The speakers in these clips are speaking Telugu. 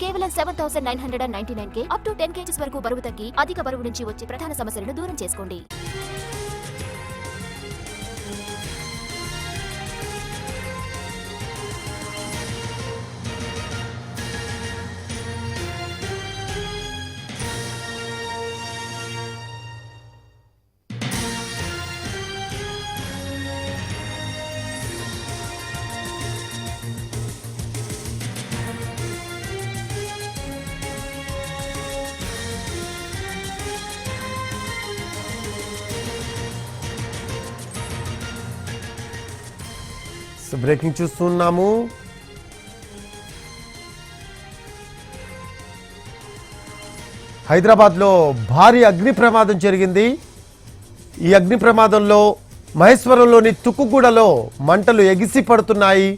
కేవలం 7,999 అప్ టు 10 kgs వరకు బరువు తగ్గి అధిక బరువు నుంచి వచ్చే ప్రధాన సమస్యలను దూరం చేసుకోండి. బ్రేకింగ్ చూస్తున్నాము. హైదరాబాద్లో భారీ అగ్ని ప్రమాదం జరిగింది. ఈ అగ్ని ప్రమాదంలో మహేశ్వరంలోని తుక్కుగూడలో మంటలు ఎగిసి పడుతున్నాయి.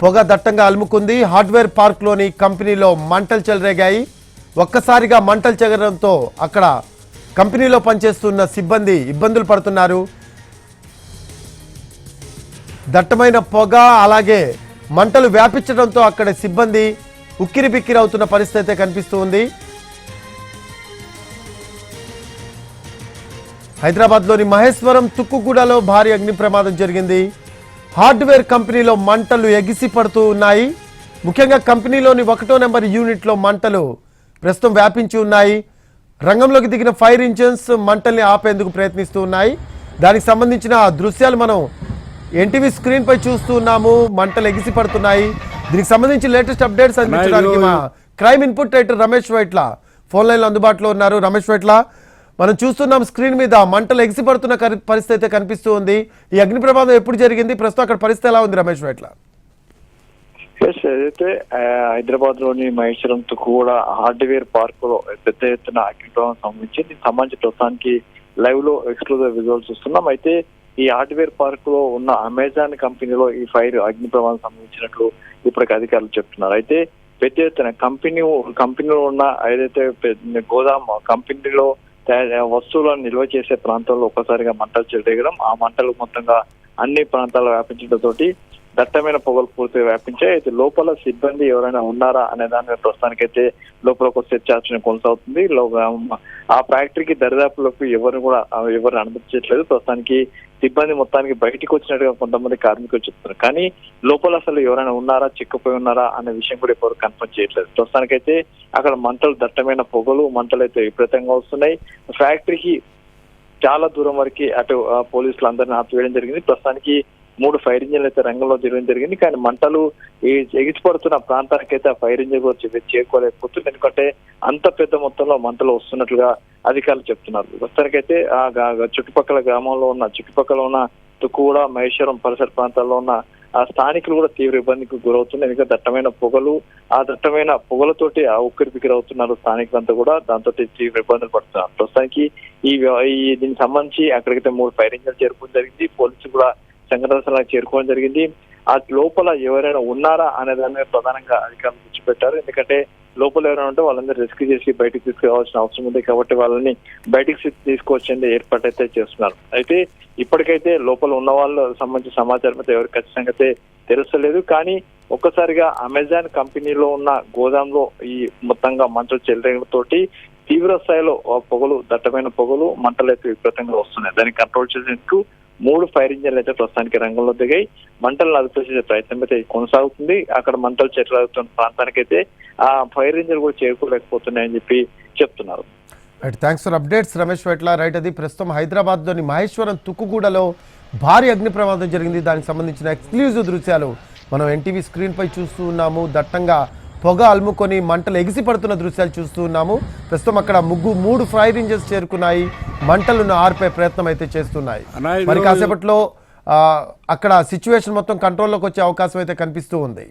పొగ దట్టంగా అలుముకుంది. హార్డ్వేర్ పార్క్లోని కంపెనీలో మంటలు చెలరేగాయి. ఒక్కసారిగా మంటలు చెగడంతో అక్కడ కంపెనీలో పనిచేస్తున్న సిబ్బంది ఇబ్బందులు పడుతున్నారు. దట్టమైన పొగ అలాగే మంటలు వ్యాపించడంతో అక్కడ సిబ్బంది ఉక్కిరి బిక్కిరి అవుతున్న పరిస్థితి కనిపిస్తూ ఉంది. హైదరాబాద్లోని మహేశ్వరం తుక్కుగూడలో భారీ అగ్ని ప్రమాదం జరిగింది. హార్డ్వేర్ కంపెనీలో మంటలు ఎగిసి పడుతూ ఉన్నాయి. ముఖ్యంగా కంపెనీలోని 1వ నెంబర్ యూనిట్లో మంటలు ప్రస్తుతం వ్యాపించి ఉన్నాయి. రంగంలోకి దిగిన ఫైర్ ఇంజిన్స్ మంటల్ని ఆపేందుకు ప్రయత్నిస్తూ ఉన్నాయి. దానికి సంబంధించిన దృశ్యాలు మనం ఎన్టీవీ స్క్రీన్ పై చూస్తూ ఉన్నాము. మంటలు ఎగిసి పడుతున్నాయి. దీనికి సంబంధించి లేటెస్ట్ అప్డేట్స్ అందించడానికి మా crime input writer Ramesh Vaitla phone line లో అందుబాటులో ఉన్నారు. రమేష్ వైట్ల, మనం చూస్తున్నాం స్క్రీన్ మీద మంటలు ఎగిసి పడుతున్న పరిస్థితి అయితే కనిపిస్తూ ఉంది. ఈ అగ్ని ప్రమాదం ఎప్పుడు జరిగింది, ప్రస్తుతం అక్కడ పరిస్థితి ఎలా ఉంది రమేష్ వైట్ల? ఏదైతే హైదరాబాద్ లోని మహేశ్వరం కూడా హార్డ్వేర్ పార్క్ లో పెద్ద ఎత్తున అగ్ని ప్రమాదం సంబంధించి దీనికి సంబంధించి ప్రస్తుతానికి లైవ్ లో ఎక్స్క్లూజివ్ విజువల్స్ చూస్తున్నాం. అయితే ఈ హార్డ్వేర్ పార్క్ లో ఉన్న అమెజాన్ కంపెనీలో ఈ ఫైర్ అగ్ని ప్రమాదం సంబంధించినట్లు ఇప్పటికి అధికారులు చెప్తున్నారు. అయితే పెద్ద ఎత్తున కంపెనీలో ఉన్న ఏదైతే గోదాం కంపెనీలో వస్తువులను నిల్వ చేసే ప్రాంతాల్లో ఒక్కసారిగా మంటలు చెలరేగడం, ఆ మంటలు మొత్తంగా అన్ని ప్రాంతాల్లో వ్యాపించడంతో దట్టమైన పొగలు పూర్తిగా వ్యాపించాయి. అయితే లోపల సిబ్బంది ఎవరైనా ఉన్నారా అనే దాని మీద ప్రస్తుతానికైతే లోపల ఒక చర్చ కొనసాగుతుంది. ఆ ఫ్యాక్టరీకి దరిదాపులకు ఎవరు అనుమతించట్లేదు. ప్రస్తుతానికి సిబ్బంది మొత్తానికి బయటికి వచ్చినట్టుగా కొంతమంది కార్మికులు చెప్తున్నారు. కానీ లోపల అసలు ఎవరైనా ఉన్నారా, చిక్కుపోయి ఉన్నారా అనే విషయం కూడా ఎవరు కన్ఫర్మ్ చేయట్లేదు. ప్రస్తుతానికైతే అక్కడ దట్టమైన పొగలు మంటలు అయితే విపరీతంగా వస్తున్నాయి. ఫ్యాక్టరీకి చాలా దూరం వరకు అటు పోలీసులు అందరినీ ఆపివేయడం జరిగింది. ప్రస్తుతానికి 3 ఫైర్ ఇంజిన్లు అయితే రంగంలో తిరగడం జరిగింది. కానీ మంటలు ఎగిసిపడుతున్న ప్రాంతానికి అయితే ఆ ఫైర్ ఇంజిన్ కూడా చేరుకోలేకపోతుంది. ఎందుకంటే అంత పెద్ద మొత్తంలో మంటలు వస్తున్నట్లుగా అధికారులు చెప్తున్నారు. ప్రస్తుతానికైతే ఆ చుట్టుపక్కల ఉన్న తుక్కుగూడ, మహేశ్వరం పరిసర ప్రాంతాల్లో ఉన్న ఆ స్థానికులు కూడా తీవ్ర ఇబ్బందికి గురవుతుంది. ఎందుకంటే దట్టమైన పొగలు, ఆ దట్టమైన పొగలతోటి ఆ ఉక్కిరి బిక్కిరి అవుతున్నారు స్థానికులంతా కూడా. దాంతో తీవ్ర ఇబ్బందులు పడుతున్నారు. ప్రస్తుతానికి దీనికి సంబంధించి అక్కడికైతే 3 ఫైర్ ఇంజిన్లు చేరుకోవడం జరిగింది. పోలీసులు కూడా సంఘటన స్థలానికి చేరుకోవడం జరిగింది. ఆ లోపల ఎవరైనా ఉన్నారా అనే దాని మీద ప్రధానంగా అధికారులు దృష్టి పెట్టారు. ఎందుకంటే లోపల ఎవరైనా ఉంటే వాళ్ళందరూ రెస్క్యూ చేసి బయటకు తీసుకురావాల్సిన అవసరం ఉంది. కాబట్టి వాళ్ళని బయటకు తీసుకొచ్చేందుకు ఏర్పాటు అయితే చేస్తున్నారు. అయితే ఇప్పటికైతే లోపల ఉన్న వాళ్ళు సంబంధించిన సమాచారం అయితే ఎవరికి ఖచ్చితంగా అయితే తెలుస్తలేదు. కానీ ఒక్కసారిగా అమెజాన్ కంపెనీలో ఉన్న గోదాంలో ఈ మొత్తంగా మంటలు చెలరేగడంతో తీవ్ర స్థాయిలో పొగలు, దట్టమైన పొగలు, మంటలు అయితే విపరీతంగా వస్తున్నాయి. దాన్ని కంట్రోల్ చేసేందుకు 3 ఫైర్ ఇంజిన్లు అయితే ప్రస్తుతానికి రంగంలో దిగాయి. మంటలను అదుపు చేసే ప్రయత్నం అయితే కొనసాగుతుంది. అక్కడ మంటలు చెలరేగుతున్న ప్రాంతానికైతే ఆ ఫైర్ ఇంజిన్ కూడా చేరుకోలేకపోతున్నాయని చెప్పి చెప్తున్నారు. Thanks for updates Ramesh Vaitla. Right, అది ప్రస్తుతం హైదరాబాద్లోని మహేశ్వరం తుక్కుగూడలో భారీ అగ్ని ప్రమాదం జరిగింది. దానికి సంబంధించిన ఎక్స్క్లూజివ్ దృశ్యాలు మనం ఎన్టీవీ స్క్రీన్ పై చూస్తూ ఉన్నాము. దట్టంగా పొగ అలుముకొని మంటలు ఎగిసి పడుతున్న దృశ్యాలు చూస్తూ ఉన్నాము. ప్రస్తుతం అక్కడ 3 ఫైర్ ఇంజిన్స్ చేరుకున్నాయి. మంటలను ఆర్పే ప్రయత్నం అయితే చేస్తున్నాయి. మరి కాసేపట్లో అక్కడ సిచ్యువేషన్ మొత్తం కంట్రోల్లోకి వచ్చే అవకాశం అయితే కనిపిస్తూ ఉంది.